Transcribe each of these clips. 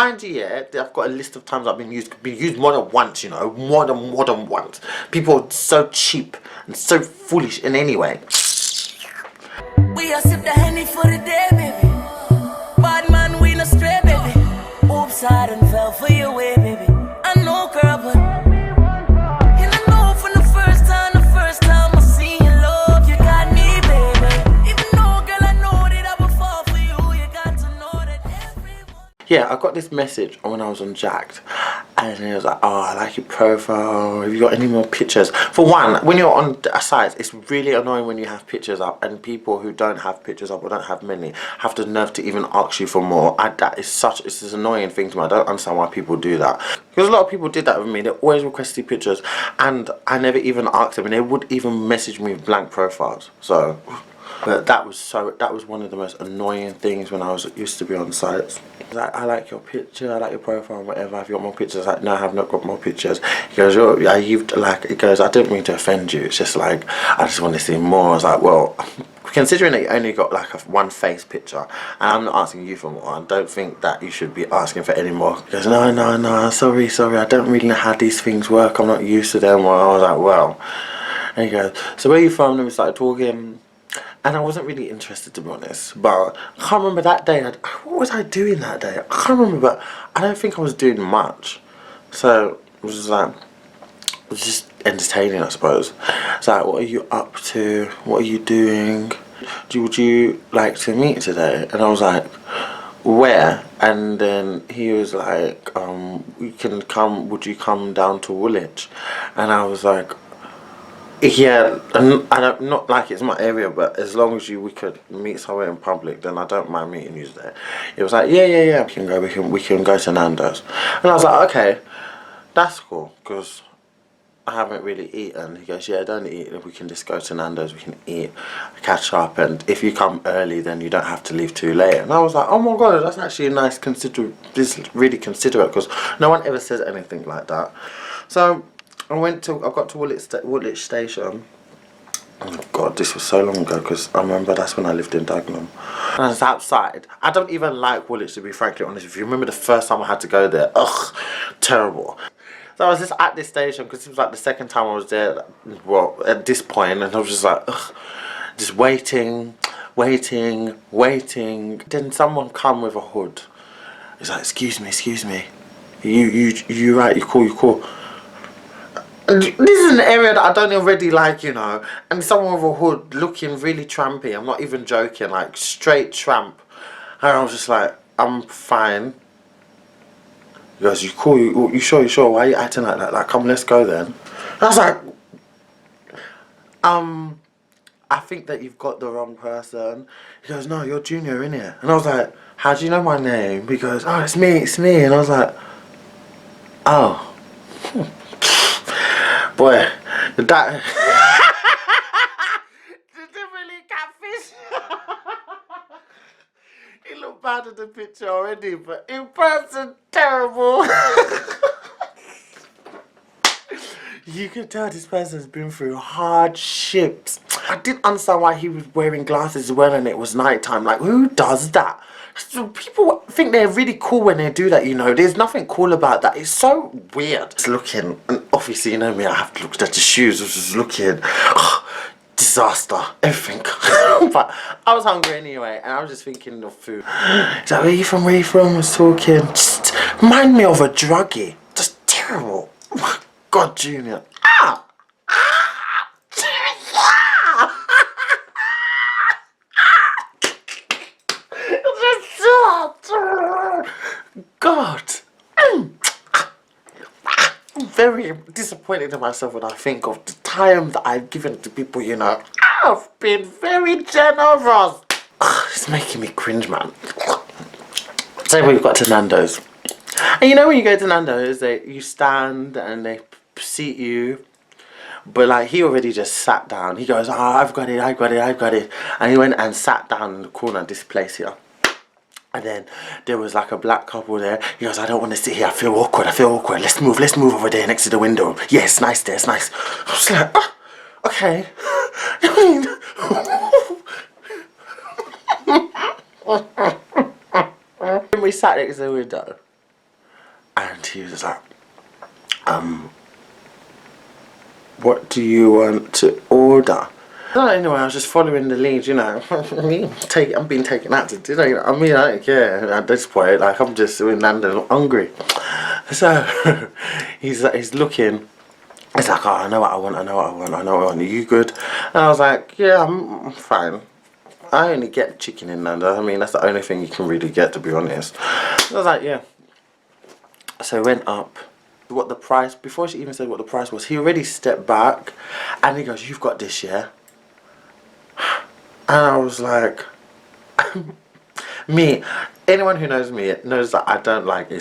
mind you, yeah, I've got a list of times I've been used more than once, you know, more than once. People are so cheap and so foolish in any way. We are sip the Henny for the day, baby. Bad man, we no stray, baby. Oops, I done fell for your way, baby. I know, girl, but and I know from the first time I seen your love, you got me, baby. Even though, girl, I know that I would fall for you, you got to know that everyone. Yeah, I got this message when I was on Jacked, and it was like, oh, I like your profile, have you got any more pictures? For one, when you're on a site, it's really annoying when you have pictures up and people who don't have pictures up or don't have many have the nerve to even ask you for more. That is it's this annoying thing to me. I don't understand why people do that, because a lot of people did that with me. They always requested pictures and I never even asked them, and they would even message me with blank profiles. So, but that was one of the most annoying things when I used to be on sites. Like, I like your picture, I like your profile, whatever. Have you got more pictures? Like, no, I have not got more pictures. He goes, it goes, I didn't mean to offend you. It's just like, I just want to see more. I was like, well, considering that you only got like one face picture, and I'm not asking you for more, I don't think that you should be asking for any more. He goes, no, sorry, I don't really know how these things work. I'm not used to them. Well, I was like, well. And he goes, so where are you from? And we started talking. And I wasn't really interested, to be honest. But I can't remember that day. What was I doing that day? I can't remember, but I don't think I was doing much. So it was just entertaining, I suppose. It's like, what are you up to? What are you doing? Would you like to meet today? And I was like, where? And then he was like, we can come. Would you come down to Woolwich? And I was like, yeah, and I don't, not like it's my area, but as long as we could meet somewhere in public, then I don't mind meeting you there. It was like, yeah, we can go to Nandos. And I was like, okay, that's cool, because I haven't really eaten. He goes, yeah, don't eat, we can just go to Nandos, we can eat, catch up, and if you come early, then you don't have to leave too late. And I was like, oh my god, that's actually a nice this is really considerate, because no one ever says anything like that. So I got to Woolwich Station. Oh god, this was so long ago, because I remember that's when I lived in Dagenham. And I was outside. I don't even like Woolwich, to be frankly honest. If you remember the first time I had to go there, ugh, terrible. So I was just at this station, because it was like the second time I was there, well, at this point, and I was just like, ugh, just waiting. Then someone come with a hood. He's like, excuse me. You right, you cool. This is an area that I don't already like, you know, and someone with a hood looking really trampy. I'm not even joking, like straight tramp. And I was just like, I'm fine. He goes, you cool? You sure? Why are you acting like that? Like, come, let's go then. And I was like, I think that you've got the wrong person. He goes, no, you're Junior, innit? And I was like, how do you know my name? He goes, oh, it's me. And I was like, oh. Boy, that definitely catfish. He looked bad in the picture already, but in person, terrible. You can tell this person's been through hardships. I didn't understand why he was wearing glasses as well and it was nighttime. Like, who does that? So people think they're really cool when they do that, you know. There's nothing cool about that. It's so weird. Just looking, and obviously, you know me, I have to look at the shoes. I was just looking. Disaster. Everything. But I was hungry anyway, and I was just thinking of food. He's like, where you from? I was talking. Just remind me of a druggie. Just terrible. Oh my god, Junior. God, I'm very disappointed in myself when I think of the time that I've given to people, you know. I've been very generous. It's making me cringe, man. So we've got to Nandos. And you know when you go to Nandos, you stand and they seat you. But like, he already just sat down. He goes, oh, I've got it. And he went and sat down in the corner of this place here. And then there was like a black couple there. He goes, I don't want to sit here, I feel awkward. Let's move over there next to the window. Yeah, it's nice there, it's nice. I was like, oh, okay. I mean, we sat next to the window. he was like, what do you want to order? So anyway, I was just following the lead, you know. I'm being taken out to dinner, you know. I mean, I don't care at this point. Like, I'm just in London, I'm hungry. So he's looking. He's like, oh, I know what I want. Are you good? And I was like, yeah, I'm fine. I only get chicken in Nandos. I mean, that's the only thing you can really get, to be honest. I was like, yeah. So I went up. What the price, before she even said what the price was, he already stepped back and he goes, you've got this, yeah? And I was like, me, anyone who knows me knows that I don't like I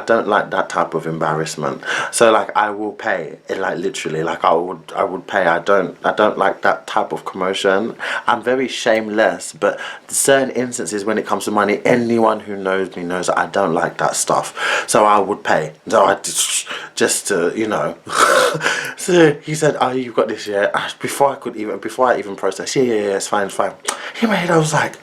don't like that type of embarrassment. So like, I will pay it, like literally, like I would pay. I don't like that type of commotion. I'm very shameless, but certain instances when it comes to money, anyone who knows me knows that I don't like that stuff. So I would pay. So I just to, you know. So he said, oh, you've got this, yeah? Before I even process, yeah, it's fine. In my head, I was like,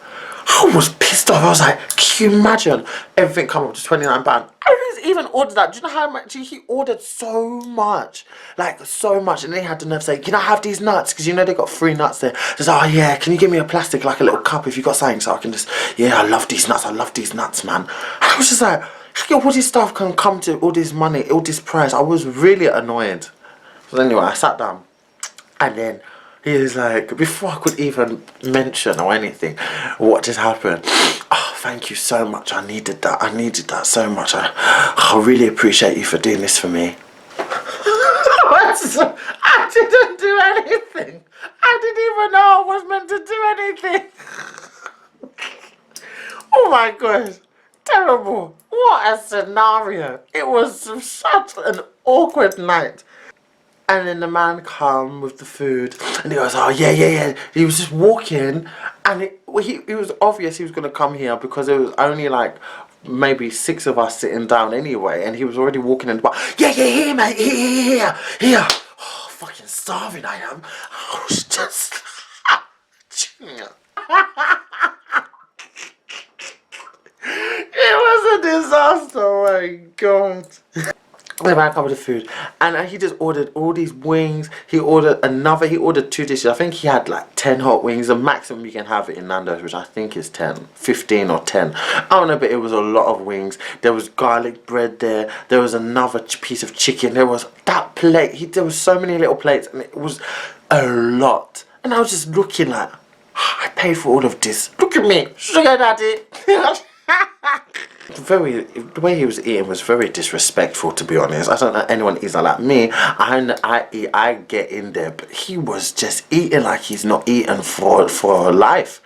I was pissed off. I was like, can you imagine everything come up to £29? I didn't even order that. Do you know how much he ordered? So much, like so much. And then he had the nerve to say, can I have these nuts? Because you know they got free nuts there. Just, oh yeah, can you give me a plastic, like a little cup if you got something, so I can just, yeah, I love these nuts, man. And I was just like, how all this stuff can come to all this money, all this price? I was really annoyed. So anyway, I sat down and then he was like, before I could even mention or anything what just happened, oh, thank you so much, I needed that so much, I really appreciate you for doing this for me. I didn't do anything. I didn't even know I was meant to do anything. Oh my gosh, terrible. What a scenario. It was such an awkward night. And then the man come with the food and he goes, oh yeah. He was just walking and it was obvious he was going to come here because there was only like maybe 6 of us sitting down anyway, and he was already walking in the bar. Yeah, here mate, here. Oh, fucking starving I am. I was just... It was a disaster, oh my god. The man come with the food and he just ordered all these wings. He ordered 2 dishes. I think he had like 10 hot wings. The maximum you can have it in Nandos, which I think is 15 or 10. I don't know, but it was a lot of wings. There was garlic bread there. There was another piece of chicken. There was that plate. There was so many little plates and it was a lot. And I was just looking like, I paid for all of this. Look at me, sugar daddy. The way he was eating was very disrespectful, to be honest. I don't know anyone eats like me. I get in there, but he was just eating like he's not eaten for life.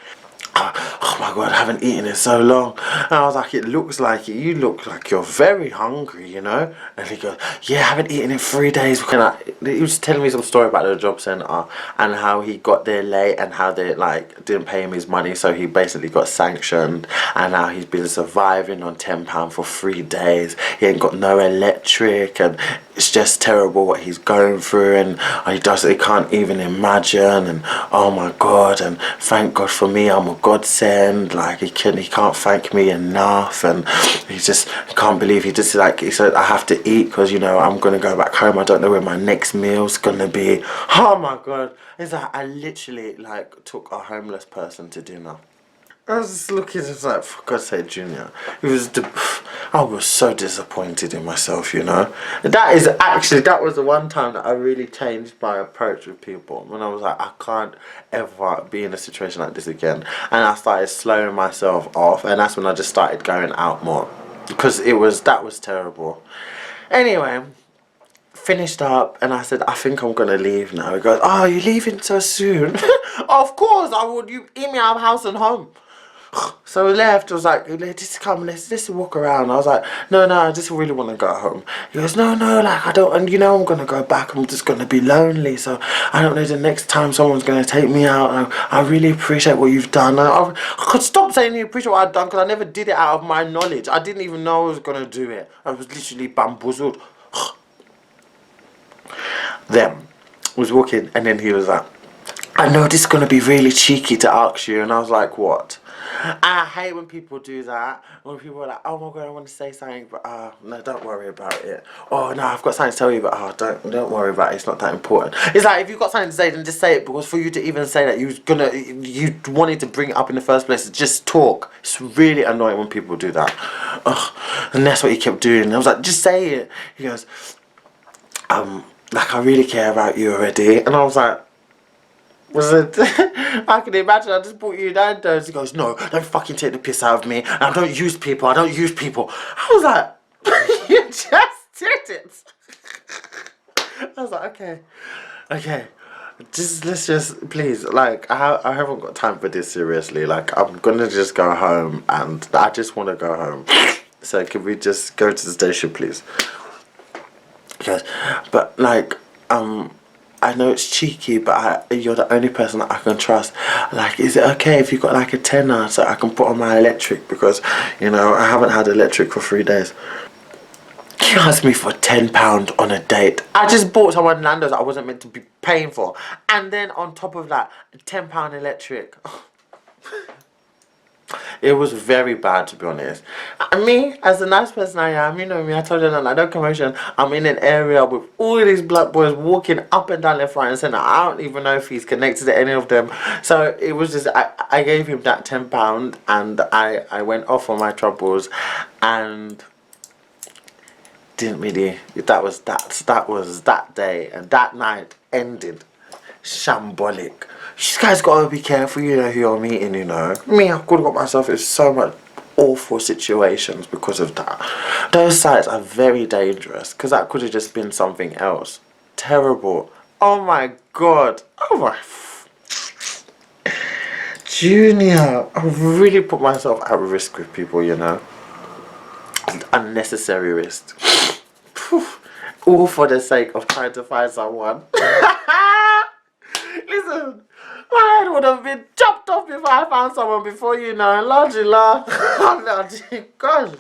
Oh my god, I haven't eaten in so long. And I was like, it looks like it. You look like you're very hungry, you know? And he goes, yeah, I haven't eaten in 3 days. He was telling me some story about the job centre and how he got there late and how they like didn't pay him his money, so he basically got sanctioned, and now he's been surviving on £10 for 3 days. He ain't got no electric and it's just terrible what he's going through, and he can't even imagine, and oh my god, and thank God for me, I'm a godsend. Like he can't thank me enough, and he just can't believe he said I have to eat because, you know, I'm gonna go back home. I don't know where my next meal's gonna be. Oh my god, it's like I literally like took a homeless person to dinner. I was just looking, just like, for God's sake, Junior. I was so disappointed in myself, you know. That was the one time that I really changed my approach with people. When I was like, I can't ever be in a situation like this again. And I started slowing myself off, and that's when I just started going out more. Because that was terrible. Anyway, finished up, and I said, I think I'm gonna leave now. He goes, oh, you're leaving so soon? Of course I would. You eat me out of house and home. So we left. I was like, just come, let's walk around. I was like, no, I just really want to go home. He goes, no, like I don't, and you know I'm gonna go back. I'm just gonna be lonely. So I don't know, the next time someone's gonna take me out. I really appreciate what you've done. I could stop saying you appreciate what I've done, because I never did it out of my knowledge. I didn't even know I was gonna do it. I was literally bamboozled. Then I was walking, and then he was like, I know this is gonna be really cheeky to ask you, and I was like, what? I hate when people do that. When people are like, oh my god, I want to say something, but no, don't worry about it. Oh no, I've got something to tell you, but don't worry about it. It's not that important. It's like if you've got something to say, then just say it. Because for you to even say that you wanted to bring it up in the first place, just talk. It's really annoying when people do that. Ugh. And that's what he kept doing. And I was like, just say it. He goes, like I really care about you already. And I was like, was it? I can imagine. I just bought you Nandos. He goes, no, don't fucking take the piss out of me. I don't use people. I don't use people. I was like, you just did it. I was like, okay. Let's just please. Like, I haven't got time for this. Seriously. Like, I'm gonna just go home, and I just want to go home. So can we just go to the station, please? Because, but like, I know it's cheeky, but you're the only person that I can trust. Like, is it okay if you got like a tenner so I can put on my electric? Because, you know, I haven't had electric for 3 days. He asked me for £10 on a date. I just bought someone Nandos I wasn't meant to be paying for. And then on top of that, £10 electric. It was very bad, to be honest. And me, as a nice person I am, you know me, I told you that I don't commotion. I'm in an area with all these black boys walking up and down left, right and centre. I don't even know if he's connected to any of them. So it was just, I gave him that £10 and I went off on my troubles and didn't really, that was that day, and that night ended shambolic. You guys gotta be careful, you know who you're meeting, you know. Me, I could have got myself in so much awful situations because of that. Those sites are very dangerous, because that could have just been something else. Terrible. Oh my god. Oh my... Junior, I really put myself at risk with people, you know. Unnecessary risk. All for the sake of trying to find someone. Listen, my head would have been chopped off if I found someone before, you know. Lordy, Lord. Lordy, gosh.